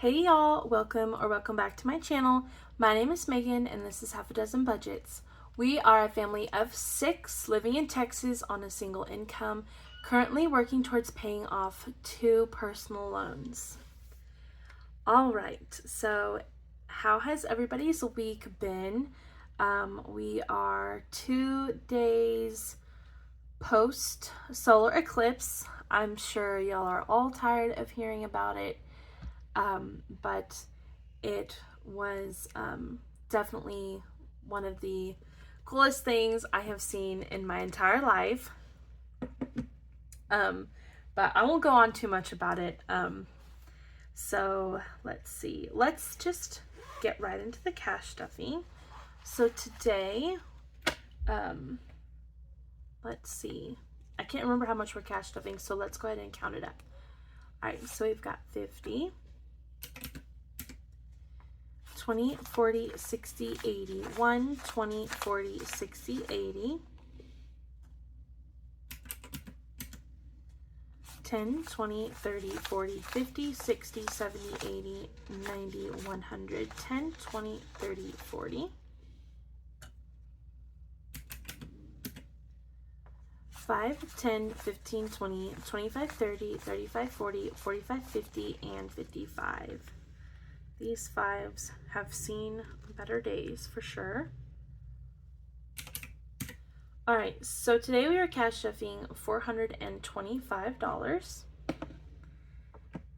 Hey y'all, welcome back to my channel. My name is Megan and this is Half a Dozen Budgets. We are a family of 6 living in Texas on a single income, currently working towards paying off 2 personal loans. Alright, so how has everybody's week been? We are 2 days post solar eclipse. I'm sure y'all are all tired of hearing about it. But it was definitely one of the coolest things I have seen in my entire life. But I won't go on too much about it. So let's see. Let's just get right into the cash stuffing. So today, let's see. I can't remember how much we're cash stuffing, so let's go ahead and count it up. All right, so we've got 50. 20, 40, 60, 80. 1, 20, 40, 60, 80. 10, 20, 30, 40, 50, 60, 70, 80, 90, 100. 10, 20, 30, 40. 5, 10, 15, 20, 25, 30, 35, 40, 45, 50, and 55. These 5s have seen better days for sure. All right, so today we are cash stuffing $425.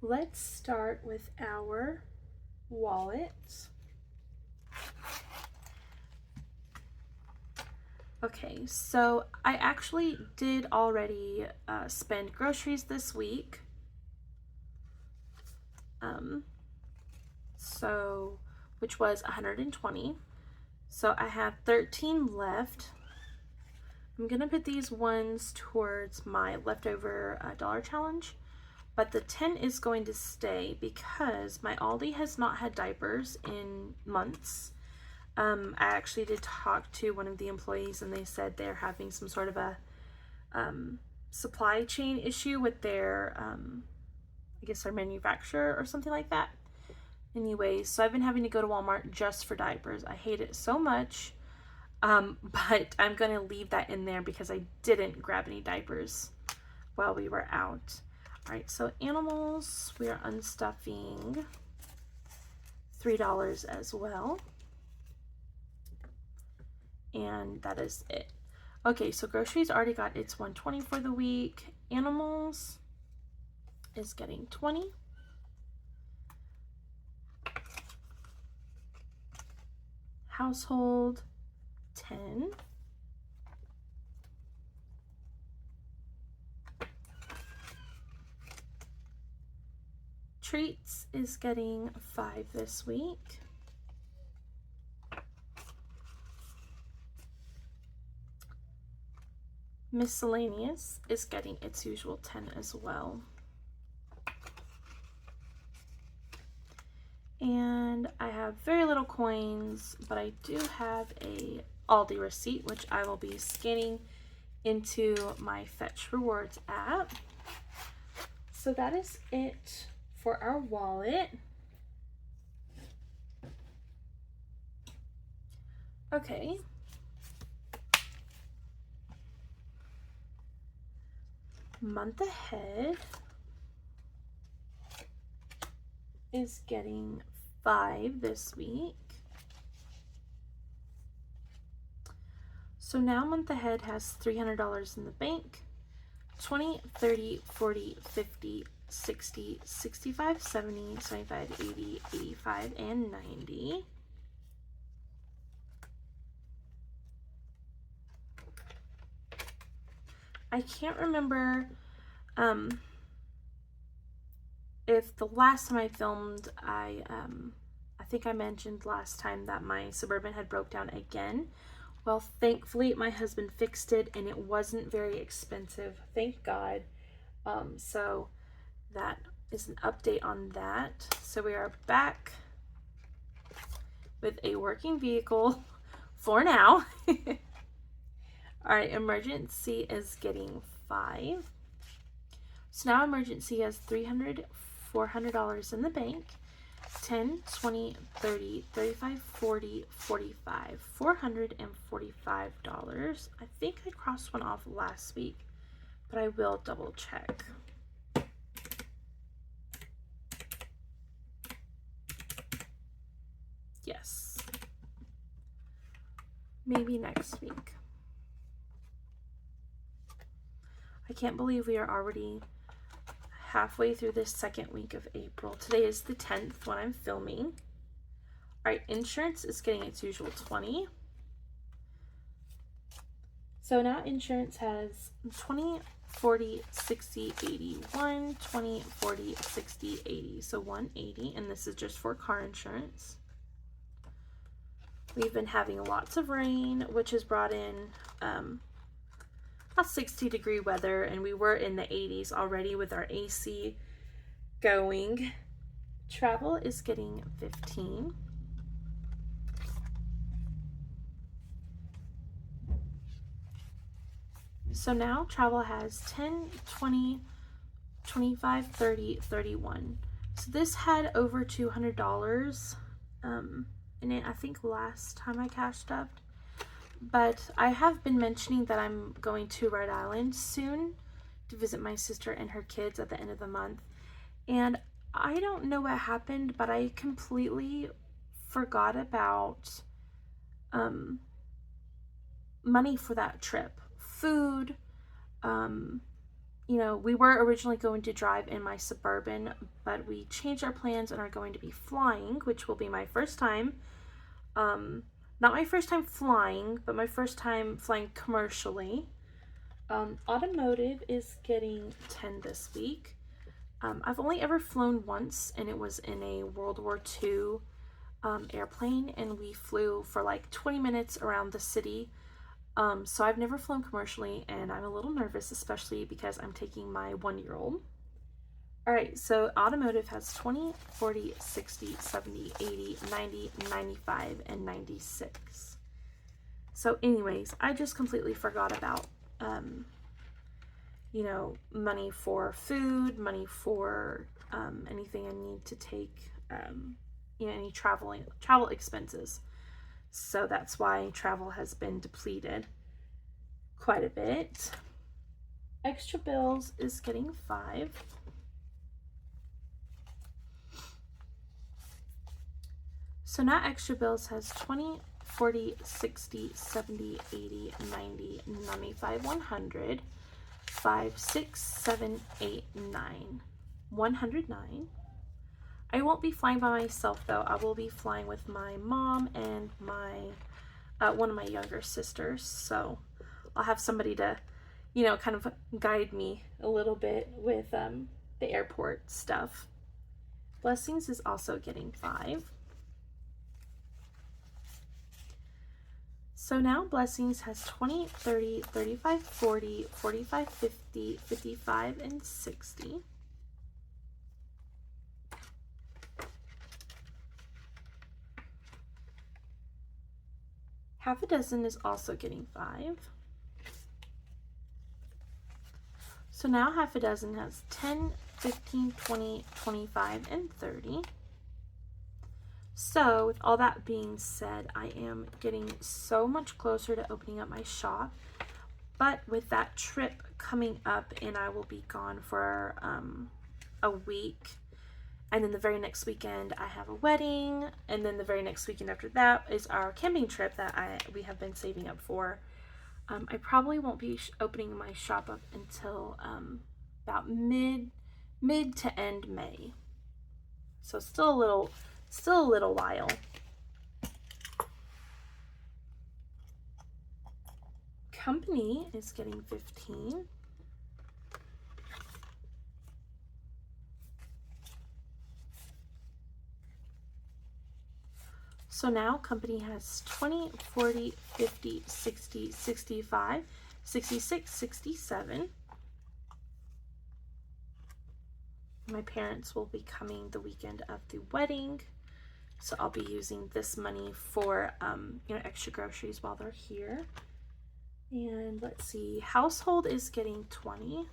Let's start with our wallets. Okay, so I actually did already spend groceries this week. Which was 120. So I have 13 left. I'm gonna put these ones towards my leftover dollar challenge, but the 10 is going to stay because my Aldi has not had diapers in months. I actually did talk to one of the employees and they said they're having some sort of a supply chain issue with their, I guess their manufacturer or something like that. Anyways, so I've been having to go to Walmart just for diapers. I hate it so much, but I'm going to leave that in there because I didn't grab any diapers while we were out. All right, so animals, we are unstuffing $3 as well. And that is it. Okay, so groceries already got its 120 for the week. Animals is getting 20. Household, 10. Treats is getting 5 this week. Miscellaneous is getting its usual 10 as well. And I have very little coins, but I do have a Aldi receipt, which I will be scanning into my Fetch Rewards app. So that is it for our wallet. Okay. Month ahead is getting 5 this week. So now month ahead has $300 in the bank. 20, 30, 40, 50, 60, 65, 70, 75, 80, 85, and 90. I can't remember if the last time I filmed, I think I mentioned last time that my Suburban had broke down again. Well, thankfully my husband fixed it and it wasn't very expensive, thank God. So that is an update on that. So we are back with a working vehicle for now. All right, emergency is getting 5. So now emergency has $400 in the bank. 10, 20, 30, 35, 40, 45, $445. I think I crossed one off last week, but I will double check. Yes. Maybe next week. I can't believe we are already halfway through this second week of April. Today is the 10th when I'm filming. All right, insurance is getting its usual 20. So now insurance has 20, 40, 60, 80, 1, 20, 40, 60, 80. So 180, and this is just for car insurance. We've been having lots of rain, which has brought in about 60-degree weather, and we were in the 80s already with our AC going. Travel is getting 15. So now travel has 10, 20, 25, 30, 31. So this had over $200 in it, I think last time I cashed up. But I have been mentioning that I'm going to Rhode Island soon to visit my sister and her kids at the end of the month. And I don't know what happened, but I completely forgot about money for that trip. Food, you know, we were originally going to drive in my Suburban, but we changed our plans and are going to be flying, which will be my first time. Not my first time flying, but my first time flying commercially. Automotive is getting 10 this week. I've only ever flown once, and it was in a World War II airplane, and we flew for like 20 minutes around the city. So I've never flown commercially, and I'm a little nervous, especially because I'm taking my 1-year-old. All right, so automotive has 20, 40, 60, 70, 80, 90, 95, and 96. So anyways, I just completely forgot about, you know, money for food, money for anything I need to take, you know, any travel expenses. So that's why travel has been depleted quite a bit. Extra bills is getting 5. So now extra bills has 20, 40, 60, 70, 80, 90, 95, 100, 5, 6, 7, 8, 9, 109. I won't be flying by myself though. I will be flying with my mom and my one of my younger sisters. So I'll have somebody to, you know, kind of guide me a little bit with the airport stuff. Blessings is also getting 5. So now Blessings has 20, 30, 35, 40, 45, 50, 55, and 60. Half a dozen is also getting 5. So now half a dozen has 10, 15, 20, 25, and 30. So with all that being said, I am getting so much closer to opening up my shop. But with that trip coming up, and I will be gone for a week, and then the very next weekend I have a wedding, and then the very next weekend after that is our camping trip that we have been saving up for. I probably won't be opening my shop up until about mid to end May. So still a little while. Company is getting 15. So now company has 20, 40, 50, 60, 65, 66, 67. My parents will be coming the weekend of the wedding, so I'll be using this money for you know, extra groceries while they're here. And let's see, household is getting 20.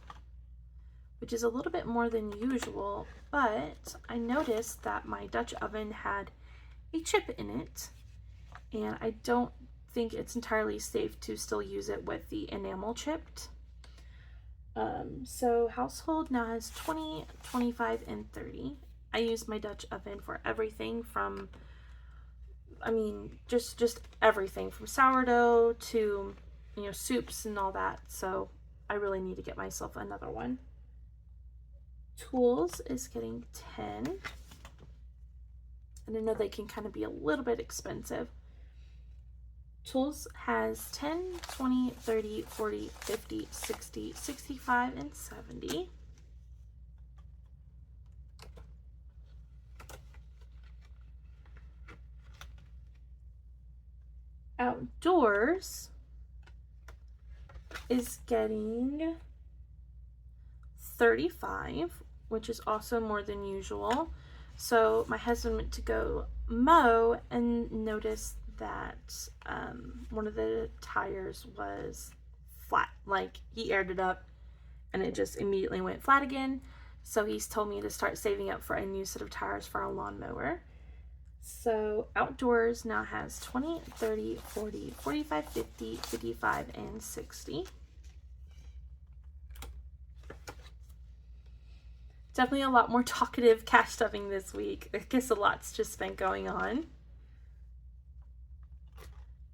which is a little bit more than usual, but I noticed that my Dutch oven had a chip in it, and I don't think it's entirely safe to still use it with the enamel chipped. So household now has 20, 25, and 30. I use my Dutch oven for everything from, I mean, just everything from sourdough to, you know, soups and all that. So I really need to get myself another one. Tools is getting 10. And I know they can kind of be a little bit expensive. Tools has 10, 20, 30, 40, 50, 60, 65, and 70. Outdoors is getting 35, which is also more than usual. So my husband went to go mow and noticed that one of the tires was flat. Like, he aired it up and it just immediately went flat again. So he's told me to start saving up for a new set of tires for our lawnmower. So outdoors now has 20, 30, 40, 45, 50, 55, and 60. Definitely a lot more talkative cash stuffing this week. I guess a lot's just been going on.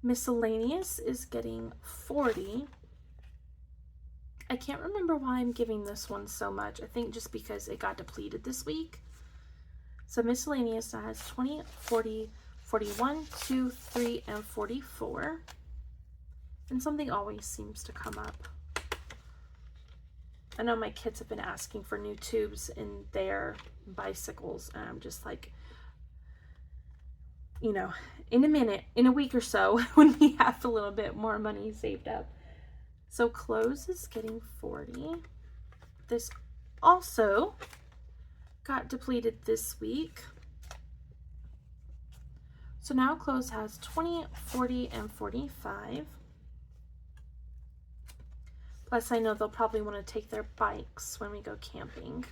Miscellaneous is getting 40. I can't remember why I'm giving this one so much. I think just because it got depleted this week. So miscellaneous now has 20, 40, 41, 2, 3, and 44. And something always seems to come up. I know my kids have been asking for new tubes in their bicycles, and I'm just like, you know, in a minute, in a week or so, when we have a little bit more money saved up. So clothes is getting 40. This also got depleted this week. So now clothes has 20, 40, and 45. Plus, I know they'll probably want to take their bikes when we go camping.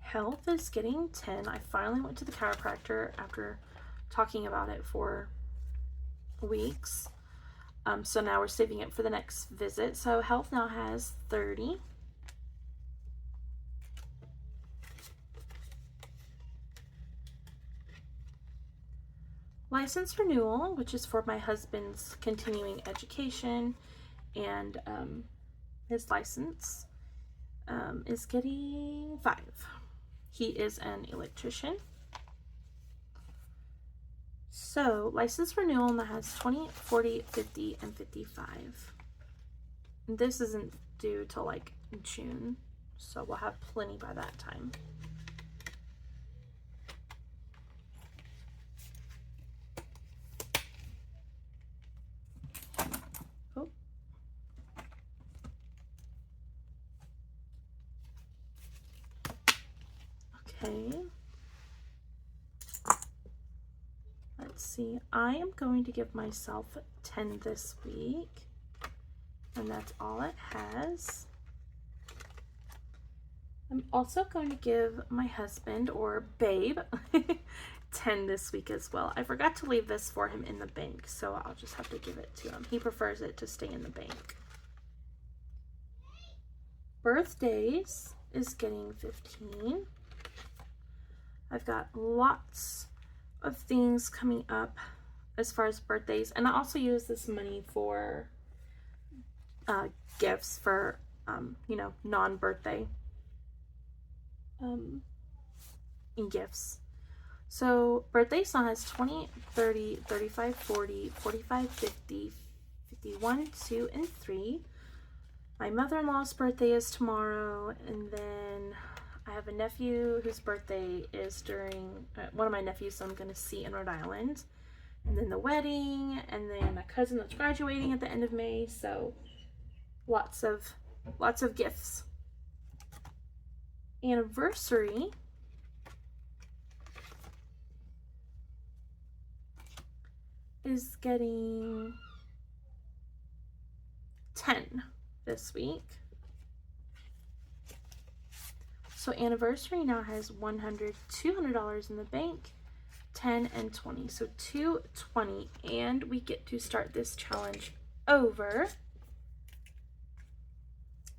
Health is getting 10. I finally went to the chiropractor after talking about it for weeks. So now we're saving it for the next visit. So health now has 30. License renewal, which is for my husband's continuing education, and his license is getting 5. He is an electrician. So license renewal now has 20, 40, 50, and 55. This isn't due till like June, so we'll have plenty by that time. Okay. Let's see. I am going to give myself 10 this week, and that's all it has. I'm also going to give my husband, or babe, 10 this week as well. I forgot to leave this for him in the bank, so I'll just have to give it to him. He prefers it to stay in the bank. Birthdays is getting 15. I've got lots of things coming up as far as birthdays, and I also use this money for gifts for you know, non-birthday gifts. So birthday song has 20, 30, 35, 40, 45, 50, 51, 2, and 3. My mother-in-law's birthday is tomorrow, and then I have a nephew whose birthday is during, one of my nephews, so I'm going to see in Rhode Island. And then the wedding, and then a cousin that's graduating at the end of May, so lots of gifts. Anniversary is getting 10 this week. So anniversary now has $100, $200 in the bank, 10 and 20. So 220, and we get to start this challenge over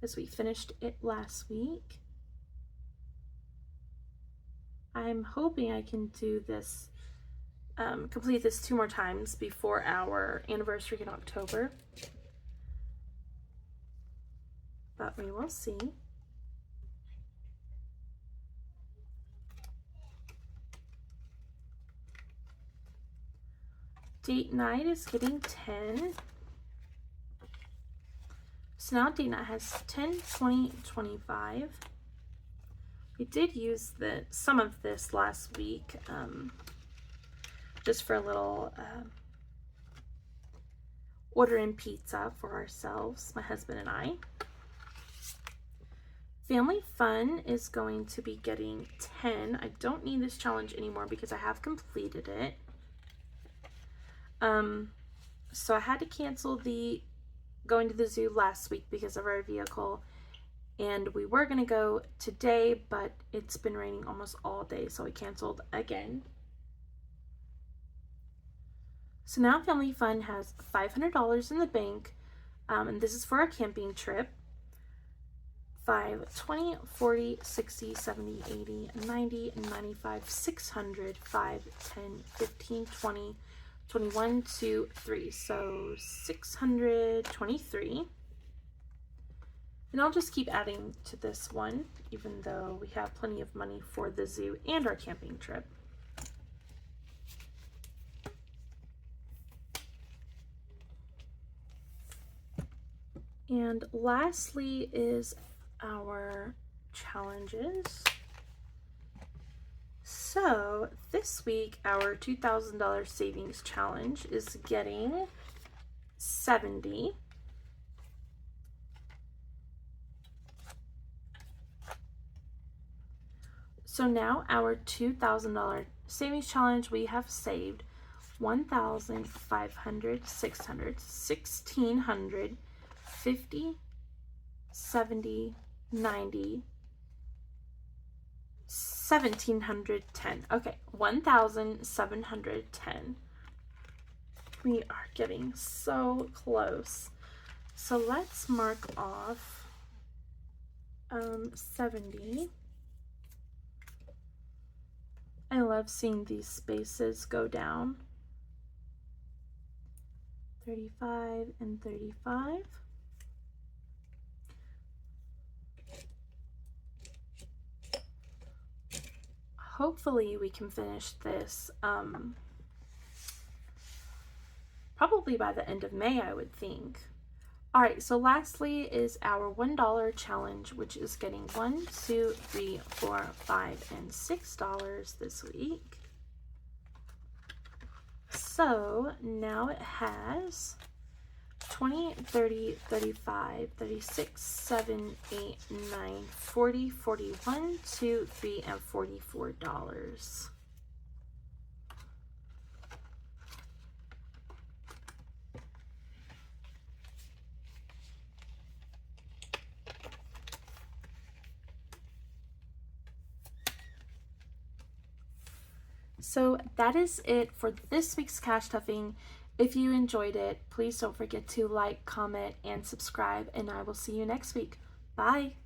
as we finished it last week. I'm hoping I can do this, complete this 2 more times before our anniversary in October, but we will see. Date night is getting 10. So now date night has 10, 20, 25. We did use some of this last week, just for a little ordering pizza for ourselves, my husband and I. Family Fun is going to be getting 10. I don't need this challenge anymore because I have completed it. So I had to cancel the going to the zoo last week because of our vehicle, and we were going to go today, but it's been raining almost all day, so we canceled again. So now Family Fun has $500 in the bank, and this is for our camping trip. 5, 20, 40, 60, 70, 80, 90, 95, 600, 5, 10, 15, 20, 21, 2, 3. So 623. And I'll just keep adding to this one, even though we have plenty of money for the zoo and our camping trip. And lastly is our challenges. So this week, our $2,000 savings challenge is getting 70. So now our $2,000 savings challenge, we have saved 1,500, 600, 1,600, 50, 70, 90, 1,710. Okay, 1,710. We are getting so close. So let's mark off 70. I love seeing these spaces go down. 35 and 35. Hopefully we can finish this probably by the end of May, I would think. All right, so lastly is our $1 challenge, which is getting $1, $2, $3, $4, $5, and $6 this week. So now it has 20, 30, 35, 36, 7, 8, 9, 40, 41, 2, 3, and $44. So that is it for this week's cash stuffing. If you enjoyed it, please don't forget to like, comment, and subscribe, and I will see you next week. Bye!